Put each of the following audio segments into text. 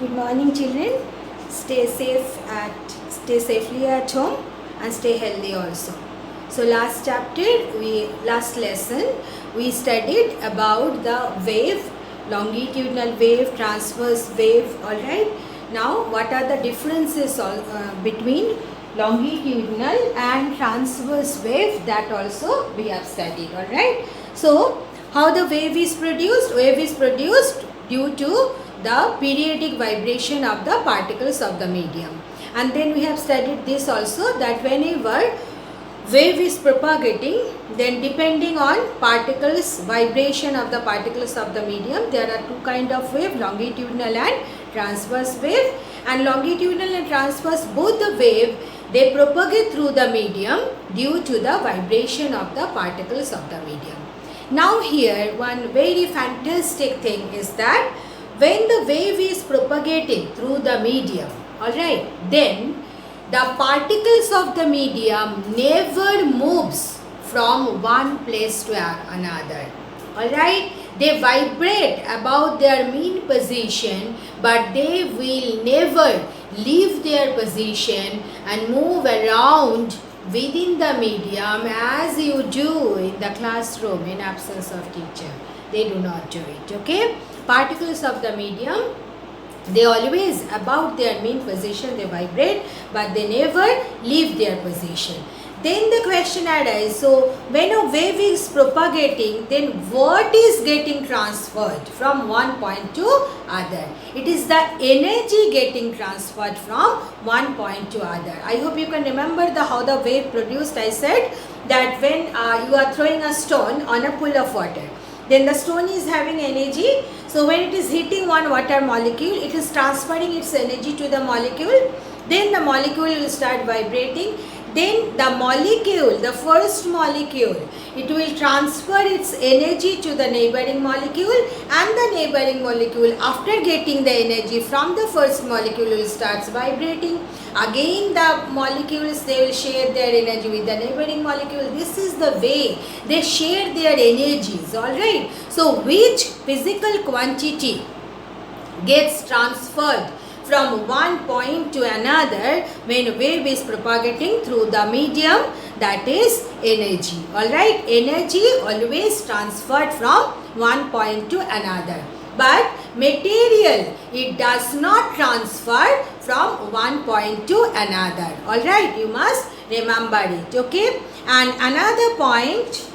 Good morning, children. Stay safely at home and stay healthy also. So last lesson we studied about the wave, longitudinal wave, transverse wave. All right. Now what are the differences between longitudinal and transverse wave? That also we have studied. All right. So how the wave is produced? Wave is produced due to the periodic vibration of the particles of the medium. And then we have studied this also, that whenever wave is propagating, then depending on particles, vibration of the particles of the medium, there are two kind of wave, longitudinal and transverse wave. And longitudinal and transverse, both the wave, they propagate through the medium due to the vibration of the particles of the medium. Now here one very fantastic thing is that when the wave is propagating through the medium, alright, then the particles of the medium never moves from one place to another. Alright, they vibrate about their mean position, but they will never leave their position and move around within the medium as you do in the classroom in absence of teacher. They do not do it, okay? Particles of the medium, they always about their mean position, they vibrate, but they never leave their position. Then the question arises, so when a wave is propagating, then what is getting transferred from one point to other? It is the energy getting transferred from one point to other. I hope you can remember how the wave produced. I said that when you are throwing a stone on a pool of water, then the stone is having energy. So when it is hitting one water molecule, it is transferring its energy to the molecule. Then the molecule will start vibrating. Then the molecule, the first molecule, it will transfer its energy to the neighboring molecule, and the neighboring molecule, after getting the energy from the first molecule, will start vibrating. Again the molecules, they will share their energy with the neighboring molecule. This is the way they share their energies, alright. So which physical quantity gets transferred from one point to another when a wave is propagating through the medium? That is energy. Alright, energy always transferred from one point to another. But material, it does not transfer from one point to another. Alright, you must remember it. Okay. And another point,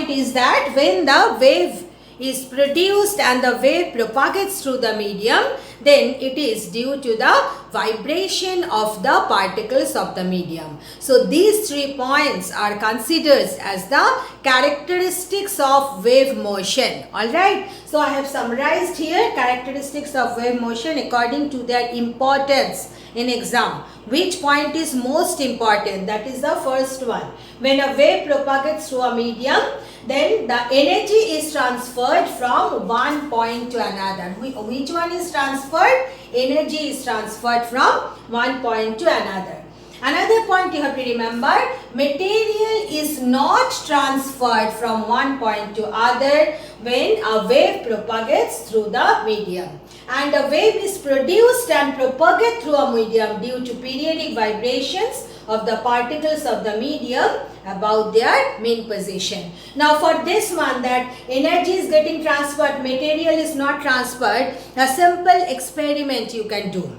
is that when the wave is produced and the wave propagates through the medium, then it is due to the vibration of the particles of the medium. So these 3 points are considered as the characteristics of wave motion. Alright, so I have summarized here characteristics of wave motion according to their importance in exam. Which point is most important? That is the first one. When a wave propagates through a medium, then the energy is transferred from one point to another. Which one is transferred? Energy is transferred from one point to another. Another point you have to remember, material is not transferred from one point to other when a wave propagates through the medium. And a wave is produced and propagated through a medium due to periodic vibrations of the particles of the medium about their mean position. Now for this one, that energy is getting transferred, material is not transferred, a simple experiment you can do.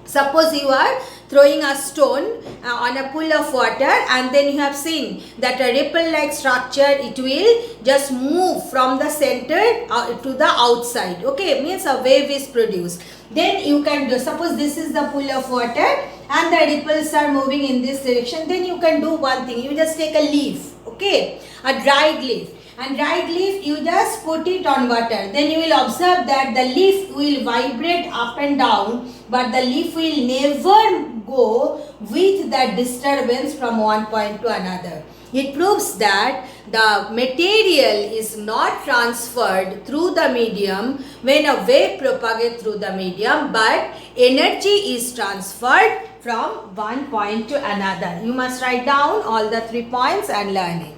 Suppose you are throwing a stone on a pool of water, and then you have seen that a ripple like structure, it will just move from the center to the outside. Okay, means a wave is produced. Then you can do, suppose this is the pool of water and the ripples are moving in this direction, then you can do one thing. You just take a leaf, okay, a dried leaf. And dried leaf, you just put it on water. Then you will observe that the leaf will vibrate up and down, but the leaf will never go with that disturbance from one point to another. It proves that the material is not transferred through the medium when a wave propagates through the medium, but energy is transferred from one point to another. You must write down all the 3 points and learn it.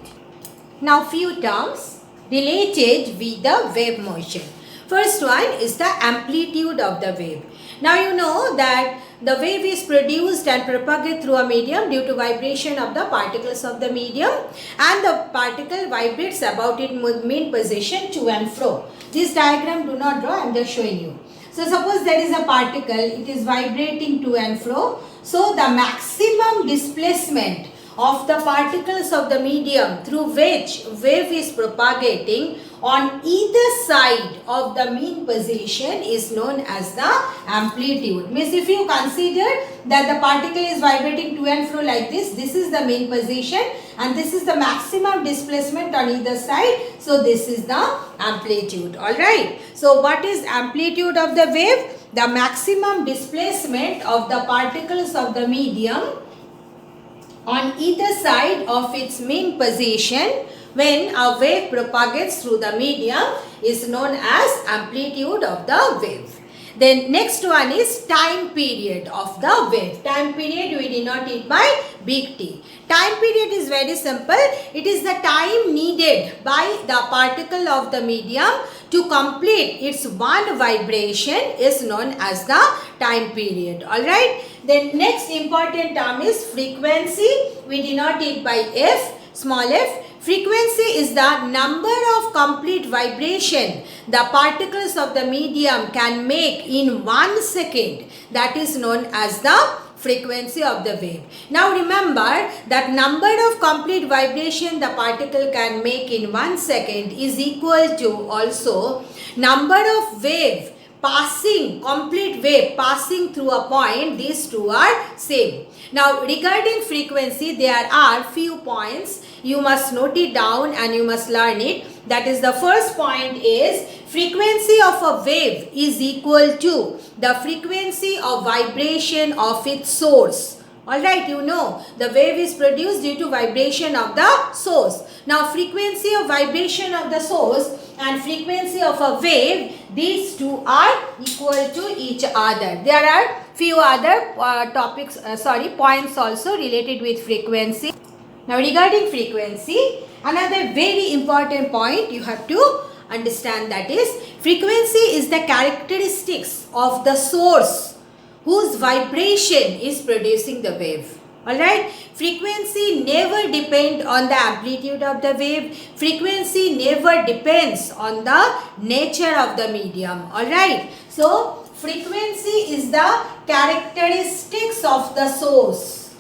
Now few terms. related with the wave motion. First one is the amplitude of the wave. Now you know that the wave is produced and propagated through a medium due to vibration of the particles of the medium, and the particle vibrates about its mean position to and fro. This diagram do not draw, I am just showing you. So suppose there is a particle, it is vibrating to and fro. So the maximum displacement of the particles of the medium through which wave is propagating on either side of the mean position is known as the amplitude. Means if you consider that the particle is vibrating to and fro like this is the mean position and this is the maximum displacement on either side. So this is the amplitude. Alright. So what is amplitude of the wave? The maximum displacement of the particles of the medium on either side of its mean position when a wave propagates through the medium is known as amplitude of the wave. Then next one is time period of the wave. Time period we denote it by big T. Time period is very simple. It is the time needed by the particle of the medium to complete its one vibration is known as the time period. Alright. Then next important term is frequency. We denote it by F, small f. Frequency is the number of complete vibration the particles of the medium can make in 1 second. That is known as the frequency of the wave. Now remember that number of complete vibration the particle can make in 1 second is equal to also number of wave passing, complete wave passing through a point. These two are same. Now regarding frequency, there are few points. You must note it down and you must learn it. That is, the first point is frequency of a wave is equal to the frequency of vibration of its source. Alright, you know the wave is produced due to vibration of the source. Now frequency of vibration of the source and frequency of a wave, these two are equal to each other. There are few other points also related with frequency. Now regarding frequency, another very important point you have to understand, that is frequency is the characteristics of the source whose vibration is producing the wave. Alright, frequency never depends on the amplitude of the wave. Frequency never depends on the nature of the medium. Alright, so frequency is the characteristics of the source.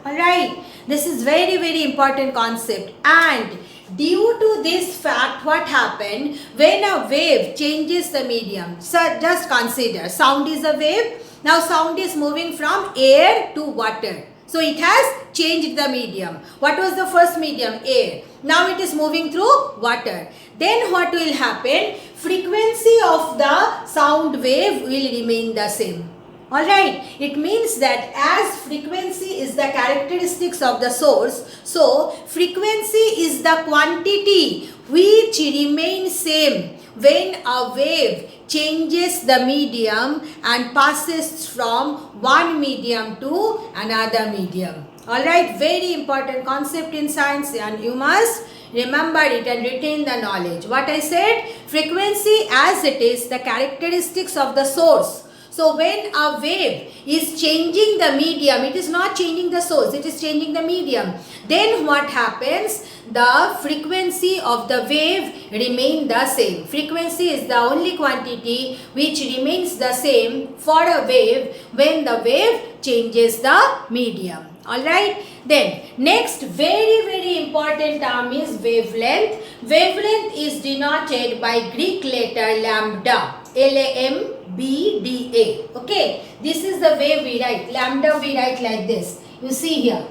Alright, this is very important concept, and due to this fact, what happened when a wave changes the medium? So just consider, sound is a wave. Now sound is moving from air to water. So it has changed the medium. What was the first medium? Air. Now it is moving through water. Then what will happen? Frequency of the sound wave will remain the same. Alright, it means that as frequency is the characteristics of the source, so frequency is the quantity which remains same when a wave changes the medium and passes from one medium to another medium. Alright, very important concept in science, and you must remember it and retain the knowledge. What I said, frequency as it is the characteristics of the source. So when a wave is changing the medium, it is not changing the source, it is changing the medium. Then what happens? The frequency of the wave remains the same. Frequency is the only quantity which remains the same for a wave when the wave changes the medium. Alright. Then next very important term is wavelength. Wavelength is denoted by Greek letter lambda. Lambda. Okay. This is the way we write. Lambda we write like this. You see here.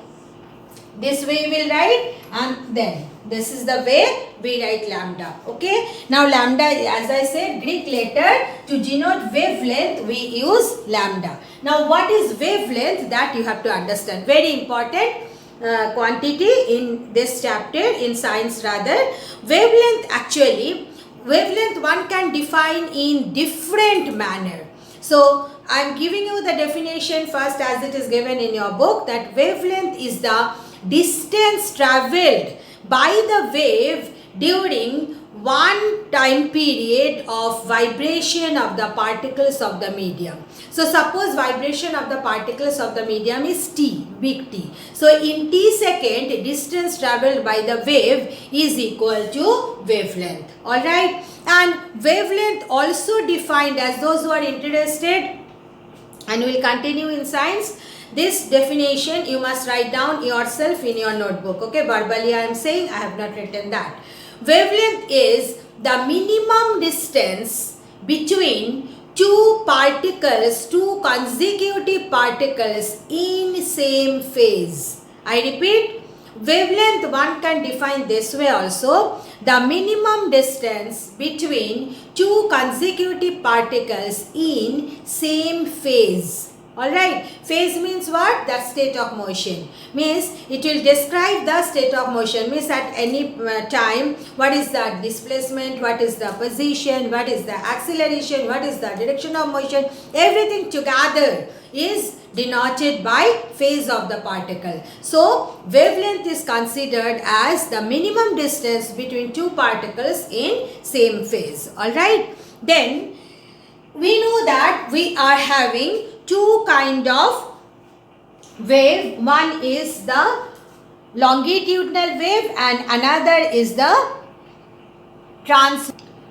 This way we will write, and then this is the way we write lambda. Okay. Now lambda, as I said, Greek letter. To denote wavelength we use lambda. Now what is wavelength? That you have to understand. Very important quantity in this chapter, in science rather. Wavelength one can define in different manner. So I am giving you the definition first as it is given in your book, that wavelength is the distance travelled by the wave during one time period of vibration of the particles of the medium. So suppose vibration of the particles of the medium is T, big T. So in T second, distance traveled by the wave is equal to wavelength. Alright. And wavelength also defined, as those who are interested and will continue in science, this definition you must write down yourself in your notebook. Okay, verbally I am saying, I have not written that. Wavelength is the minimum distance between two particles, two consecutive particles in same phase. I repeat, wavelength one can define this way also: the minimum distance between two consecutive particles in same phase. Alright, phase means what? The state of motion. Means it will describe the state of motion. Means at any time, what is the displacement, what is the position, what is the acceleration, what is the direction of motion. Everything together is denoted by phase of the particle. So, wavelength is considered as the minimum distance between two particles in same phase. Alright, then we know that we are having two kind of wave. One is the longitudinal wave and another is the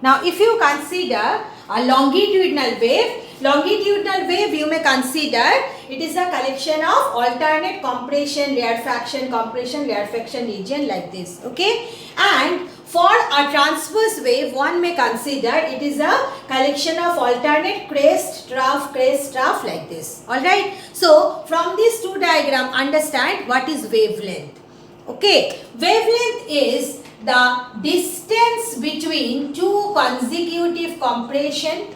Now if you consider a longitudinal wave you may consider it is a collection of alternate compression, rarefaction region like this. Okay, and for a transverse wave, one may consider it is a collection of alternate crest, trough like this. Alright. So, from these two diagrams, understand what is wavelength. Okay. Wavelength is the distance between two consecutive compression.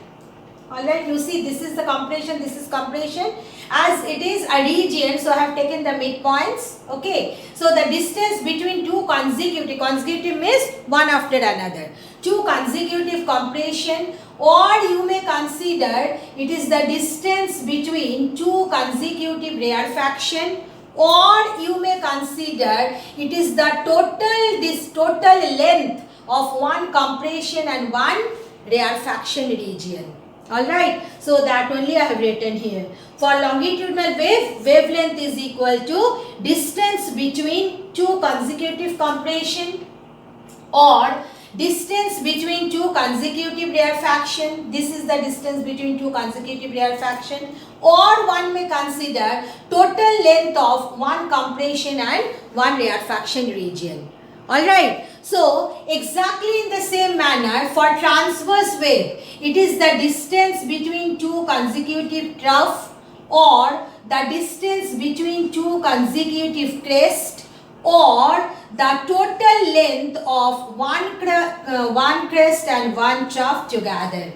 Alright. You see, this is the compression, this is compression. As it is a region, so I have taken the midpoints. Okay. So the distance between two consecutive means one after another. Two consecutive compression, or you may consider it is the distance between two consecutive rarefaction, or you may consider it is the total length of one compression and one rarefaction region. Alright, so that only I have written here. For longitudinal wave, wavelength is equal to distance between two consecutive compression or distance between two consecutive rarefaction. This is the distance between two consecutive rarefaction, or one may consider total length of one compression and one rarefaction region. Alright, so exactly in the same manner for transverse wave, it is the distance between two consecutive trough or the distance between two consecutive crest or the total length of one crest and one trough together.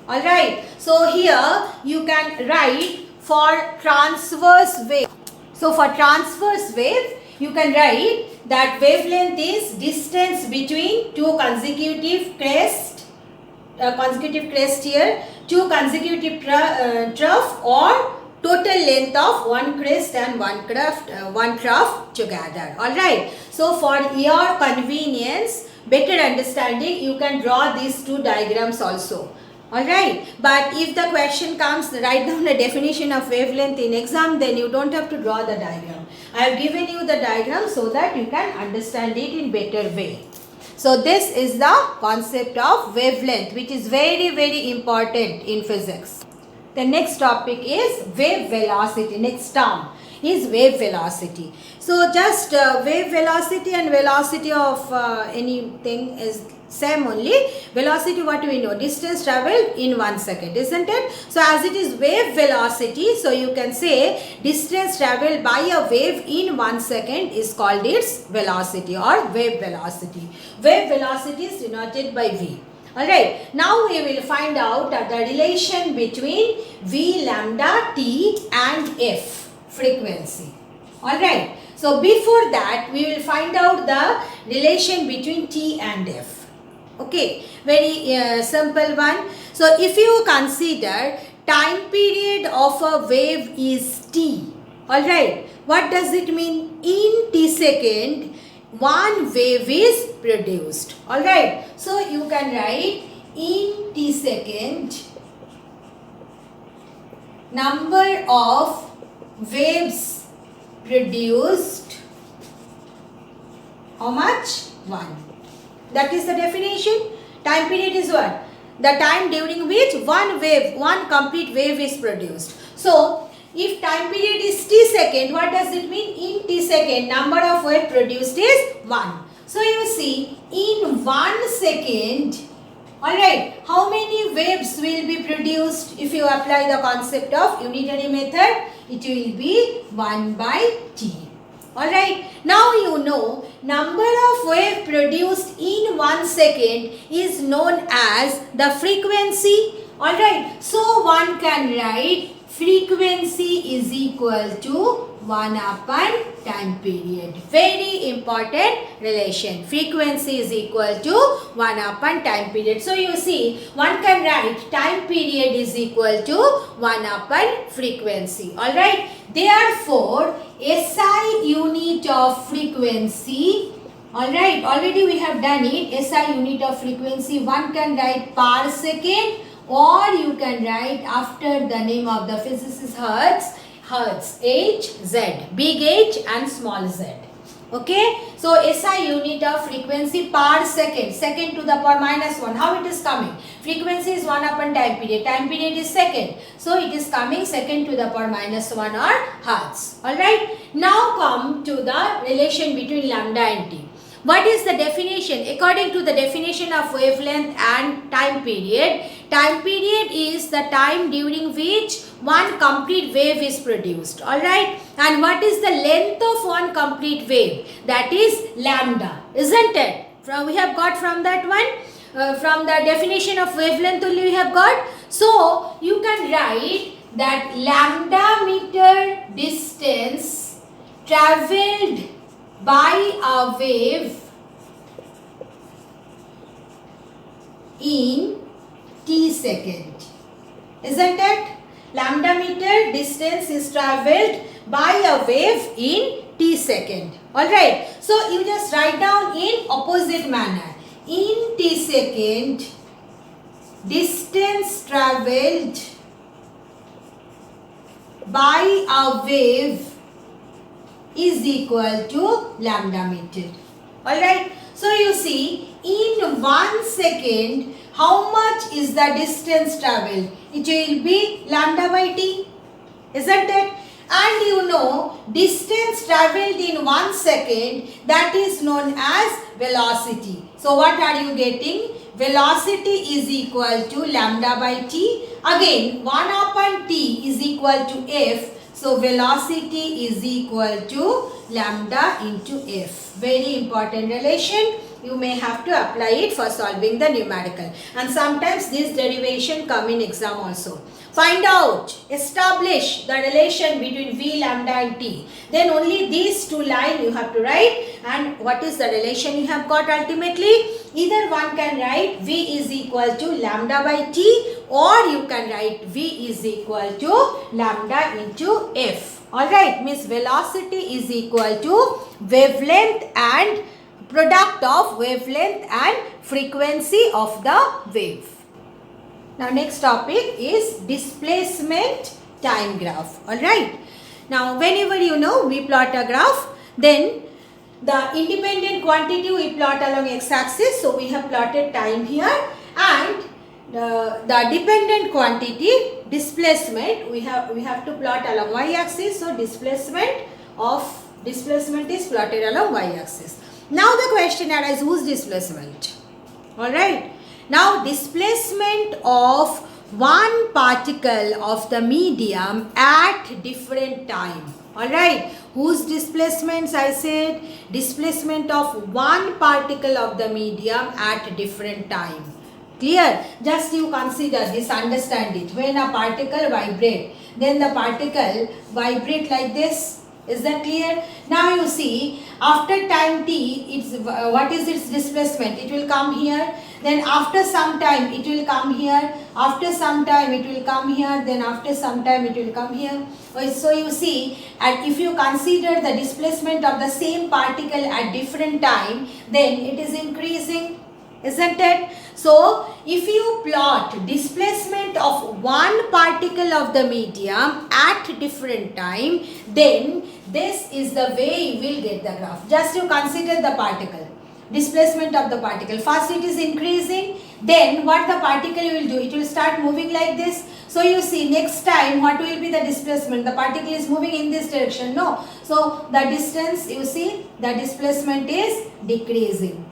Alright, so here you can write for transverse wave. So for transverse wave, you can write that wavelength is distance between two consecutive crest here, two consecutive trough, or total length of one crest and one trough together. Alright. So for your convenience, better understanding, you can draw these two diagrams also. Alright, but if the question comes, write down the definition of wavelength in exam, then you don't have to draw the diagram. I have given you the diagram so that you can understand it in better way. So this is the concept of wavelength, which is very, very important in physics. The next topic is wave velocity. Next term is wave velocity. So just wave velocity and velocity of anything is same only. Velocity, what do we know? Distance traveled in 1 second, isn't it? So as it is wave velocity, so you can say distance traveled by a wave in 1 second is called its velocity or wave velocity. Wave velocity is denoted by V. Alright, now we will find out the relation between V lambda T and F frequency. Alright, so before that we will find out the relation between T and F. Okay, very simple one. So if you consider time period of a wave is T, alright, what does it mean? In T second, one wave is produced. Alright. So you can write in t second number of waves produced. How much? 1. That is the definition. Time period is what? The time during which one complete wave is produced. So, if time period is t second, what does it mean? In t second, number of waves produced is 1. So, you see, in 1 second, alright, how many waves will be produced? If you apply the concept of unitary method, it will be 1 by t. Alright, now you know number of waves produced in 1 second is known as the frequency. Alright, so one can write frequency is equal to 1 upon time period. Very important relation. Frequency is equal to 1 upon time period. So you see, one can write time period is equal to 1 upon frequency. Alright. Therefore, SI unit of frequency, alright, already we have done it. SI unit of frequency, one can write per second, or you can write after the name of the physicist Hertz, H, Z, big H and small z. Okay, so SI unit of frequency per second, second to the power minus 1. How it is coming? Frequency is 1 upon time period is second. So it is coming second to the power minus 1 or hertz. Alright, now come to the relation between lambda and t. What is the definition? According to the definition of wavelength and time period is the time during which one complete wave is produced. Alright. And what is the length of one complete wave? That is lambda. Isn't it? We have got from that one. From the definition of wavelength only we have got. So, you can write that lambda meter distance travelled by a wave in t second. Isn't it? Lambda meter distance is travelled by a wave in t second. Alright. So, you just write down in opposite manner. In t second, distance travelled by a wave is equal to lambda meter. Alright. So, you see, in 1 second, how much is the distance travelled? It will be lambda by t. Isn't it? And you know, distance travelled in 1 second, that is known as velocity. So, what are you getting? Velocity is equal to lambda by t. Again, 1 upon t is equal to f. So, velocity is equal to lambda into f. Very important relation. You may have to apply it for solving the numerical. And sometimes this derivation come in exam also. Find out, establish the relation between V, lambda and T. Then only these two lines you have to write. And what is the relation you have got ultimately? Either one can write V is equal to lambda by T, or you can write V is equal to lambda into F. Alright, means velocity is equal to wavelength and product of wavelength and frequency of the wave. Now next topic is displacement time graph. Alright. Now whenever you know we plot a graph, then the independent quantity we plot along x-axis. So we have plotted time here, and the dependent quantity displacement we have to plot along y-axis. So displacement is plotted along y-axis. Now the question arises, whose displacement? Alright. Now displacement of one particle of the medium at different time. Alright. Whose displacements? I said displacement of one particle of the medium at different time. Clear? Just you consider this, understand it. When a particle vibrates, then the particle vibrate like this. Is that clear? Now you see, after time t, it's what is its displacement? It will come here. Then after some time, it will come here. After some time, it will come here. Then after some time, it will come here. So you see, and if you consider the displacement of the same particle at different time, then it is increasing. Isn't it? So, if you plot displacement of one particle of the medium at different time, then this is the way you will get the graph. Just you consider the particle, displacement of the particle. First it is increasing, then what the particle will do? It will start moving like this. So you see, next time what will be the displacement? The particle is moving in this direction, no? So the distance, you see, the displacement is decreasing.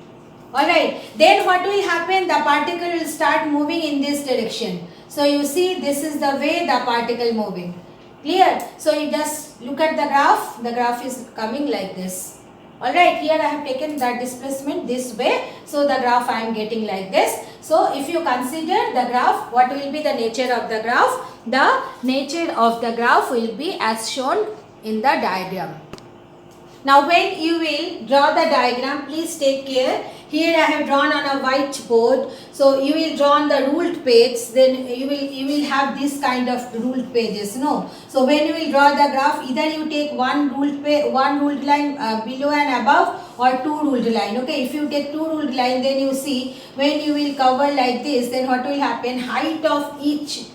Alright, then what will happen? The particle will start moving in this direction. So you see, this is the way the particle moving. Clear? So you just look at the graph is coming like this. Alright, here I have taken the displacement this way. So the graph I am getting like this. So if you consider the graph, what will be the nature of the graph? The nature of the graph will be as shown in the diagram. Now when you will draw the diagram, please take care. Here I have drawn on a whiteboard. So you will draw on the ruled page. Then you will have this kind of ruled pages. No. So when you will draw the graph, either you take one ruled line below and above, or two ruled line. Okay. If you take two ruled line, then you see when you will cover like this, then what will happen? Height of each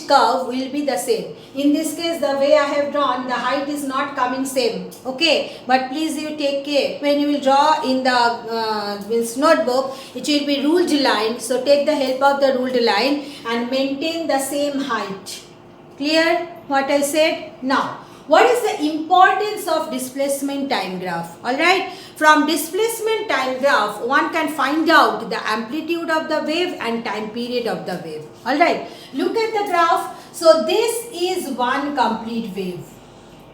curve will be the same. In this case, the way I have drawn, the height is not coming same. Okay, but please you take care. When you will draw in the this notebook, it will be ruled line. So take the help of the ruled line and maintain the same height. Clear what I said? Now, what is the importance of displacement time graph? Alright, from displacement time graph, one can find out the amplitude of the wave and time period of the wave. Alright, look at the graph. So this is one complete wave.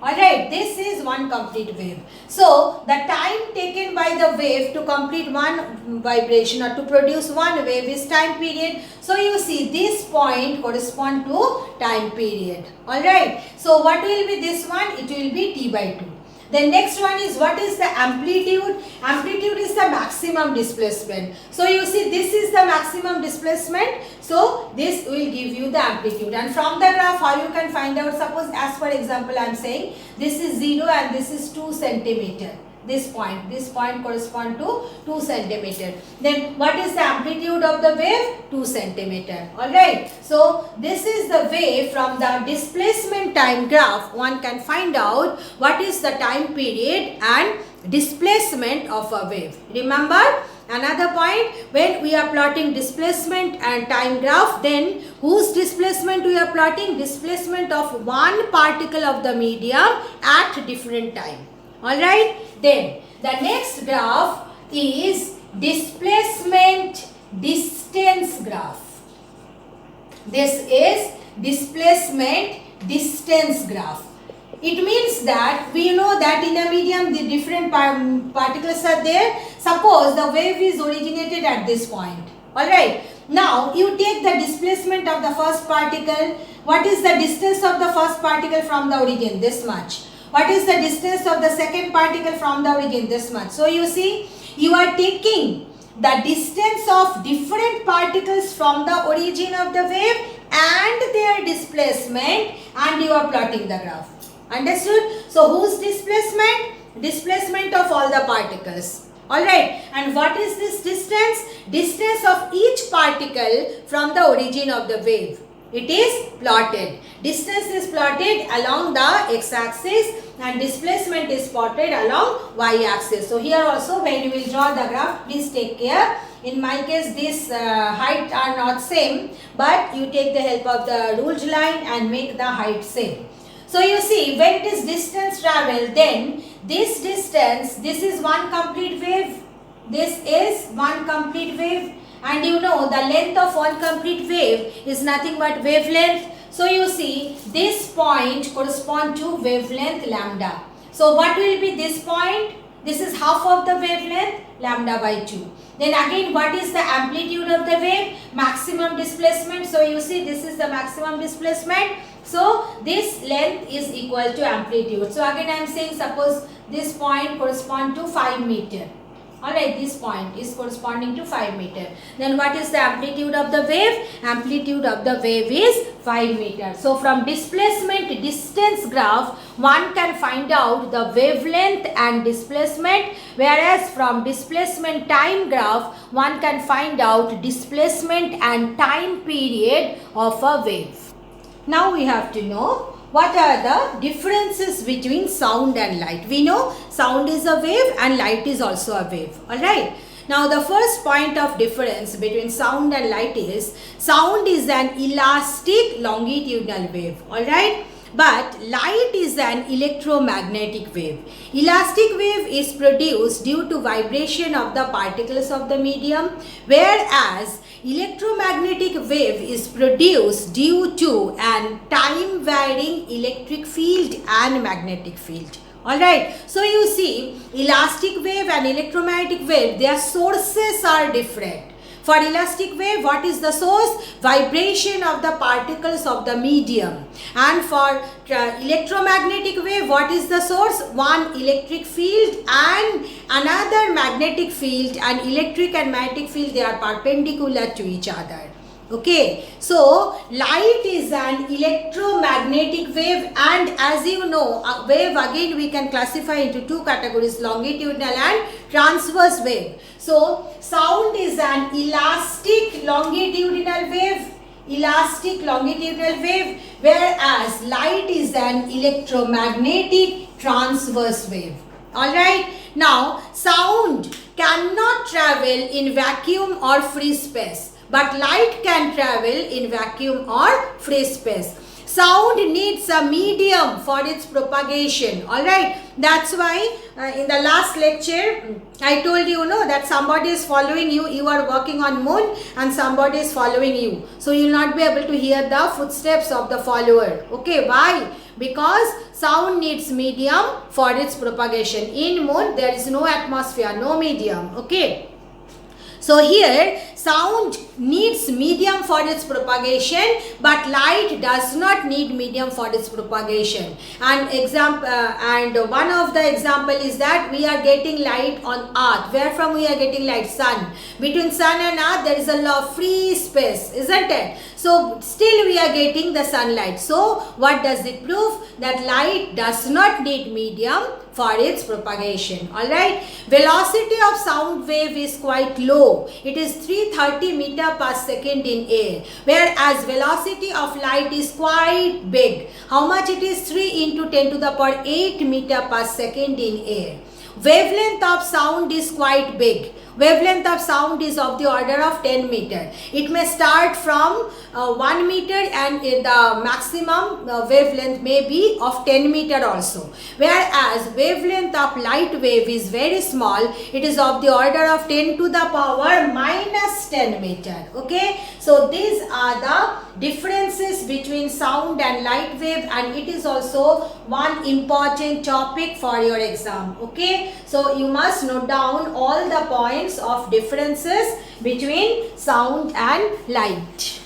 Alright, this is one complete wave. So the time taken by the wave to complete one vibration or to produce one wave is time period. So you see, this point correspond to time period. Alright, so what will be this one? It will be T by 2. The next one is, what is the amplitude? Amplitude is the maximum displacement. So you see, this is the maximum displacement. So this will give you the amplitude. And from the graph, how you can find out? Suppose, as for example, I am saying this is 0 and this is 2 centimeter. This point correspond to 2 centimeter. Then what is the amplitude of the wave? 2 centimeter. Alright. So this is the way from the displacement time graph one can find out what is the time period and displacement of a wave. Remember another point, when we are plotting displacement and time graph, then whose displacement we are plotting? Displacement of one particle of the medium at different time. Alright, then the next graph is displacement distance graph. This is displacement distance graph. It means that we know that in a medium the different particles are there. Suppose the wave is originated at this point. Alright, now you take the displacement of the first particle. What is the distance of the first particle from the origin? This much. What is the distance of the second particle from the origin? This much. So you see, you are taking the distance of different particles from the origin of the wave and their displacement, and you are plotting the graph. Understood? So whose displacement? Displacement of all the particles. Alright, and what is this distance? Distance of each particle from the origin of the wave. It is plotted. Distance is plotted along the x-axis and displacement is plotted along y-axis. So here also, when you will draw the graph, please take care. In my case, this height are not same, but you take the help of the ruled line and make the height same. So you see, when this distance travel, then this distance, this is one complete wave. This is one complete wave. And you know, the length of one complete wave is nothing but wavelength. So you see, this point corresponds to wavelength lambda. So what will be this point? This is half of the wavelength, lambda by 2. Then again, what is the amplitude of the wave? Maximum displacement. So you see, this is the maximum displacement. So this length is equal to amplitude. So again I am saying, suppose this point corresponds to 5 meter. Alright, this point is corresponding to 5 meter. Then what is the amplitude of the wave? Amplitude of the wave is 5 meter. So from displacement distance graph, one can find out the wavelength and displacement, whereas from displacement time graph, one can find out displacement and time period of a wave. Now we have to know what are the differences between sound and light. We know sound is a wave and light is also a wave. Alright. Now the first point of difference between sound and light is sound is an elastic longitudinal wave. Alright. But light is an electromagnetic wave. Elastic wave is produced due to vibration of the particles of the medium, whereas electromagnetic wave is produced due to an time varying electric field and magnetic field. Alright, so you see, elastic wave and electromagnetic wave, their sources are different. For elastic wave, what is the source? Vibration of the particles of the medium. And for electromagnetic wave, what is the source? One electric field and another magnetic field, and electric and magnetic field, they are perpendicular to each other. Okay, so light is an electromagnetic wave, and as you know, a wave again we can classify into two categories, longitudinal and transverse wave. So sound is an elastic longitudinal wave, whereas light is an electromagnetic transverse wave. Alright, now sound cannot travel in vacuum or free space, but light can travel in vacuum or free space. Sound needs a medium for its propagation. Alright, that's why in the last lecture I told you, that somebody is following you, you are walking on moon and somebody is following you. So you will not be able to hear the footsteps of the follower. Okay, why? Because sound needs medium for its propagation. In moon there is no atmosphere, no medium. Okay. So here sound needs medium for its propagation, but light does not need medium for its propagation. And one of the example is that we are getting light on earth. Where from we are getting light? Sun. Between sun and earth there is a free space, isn't it? So still we are getting the sunlight. So what does it prove? That light does not need medium for its propagation. Alright, velocity of sound wave is quite low. It is 330 meter per second in air, whereas velocity of light is quite big. How much it is? 3 into 10 to the power 8 meter per second in air. Wavelength of sound is quite big. Wavelength of sound is of the order of 10 meter. It may start from 1 meter, and the maximum wavelength may be of 10 meter also. Whereas wavelength of light wave is very small. It is of the order of 10 to the power minus 10 meter. Okay. So these are the differences between sound and light wave, and it is also one important topic for your exam. Okay. So you must note down all the points of differences between sound and light.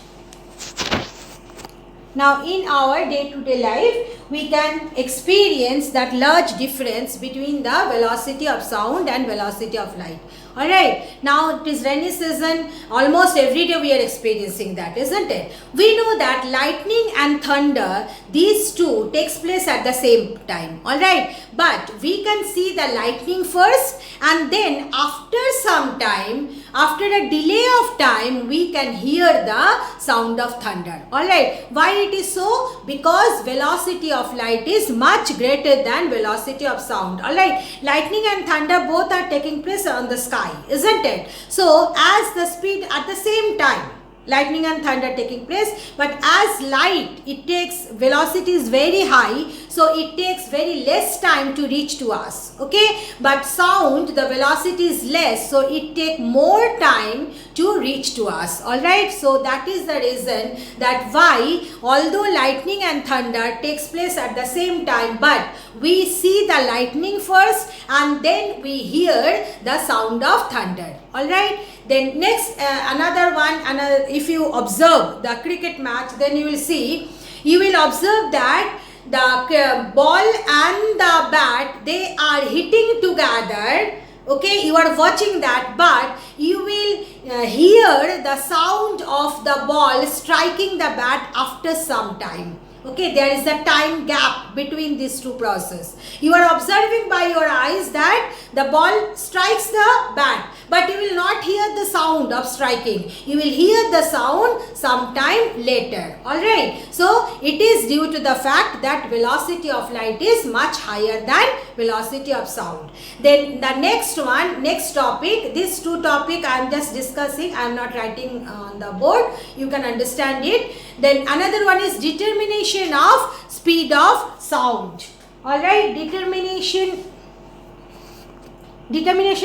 Now in our day-to-day life, we can experience that large difference between the velocity of sound and velocity of light. Alright, now it is rainy season, almost every day we are experiencing that, isn't it? We know that lightning and thunder, these two takes place at the same time, alright? But we can see the lightning first, and then after some time, after a delay of time, we can hear the sound of thunder, alright? Why it is so? Because velocity of light is much greater than velocity of sound, alright? Lightning and thunder both are taking place on the sky, isn't it? So as the speed at the same time, lightning and thunder taking place, but as light, it takes velocity is very high, so it takes very less time to reach to us. Okay, but sound, the velocity is less, so it take more time to reach to us. All right, so that is the reason that why, although lightning and thunder takes place at the same time, but we see the lightning first and then we hear the sound of thunder. All right, then next another one, if you observe the cricket match, then you will see you will observe that the ball and the bat, they are hitting together. Okay, you are watching that, but you will hear the sound of the ball striking the bat after some time. Okay, there is a time gap between these two processes. You are observing by your eyes that the ball strikes the bat, but you will not hear the sound of striking. You will hear the sound sometime later. Alright, so it is due to the fact that velocity of light is much higher than velocity of sound. Then the next one, next topic, these two topic I am just discussing, I am not writing on the board, you can understand it. Then another one is determination of speed of sound. Alright, determination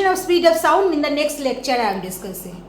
of speed of sound in the next lecture I am discussing.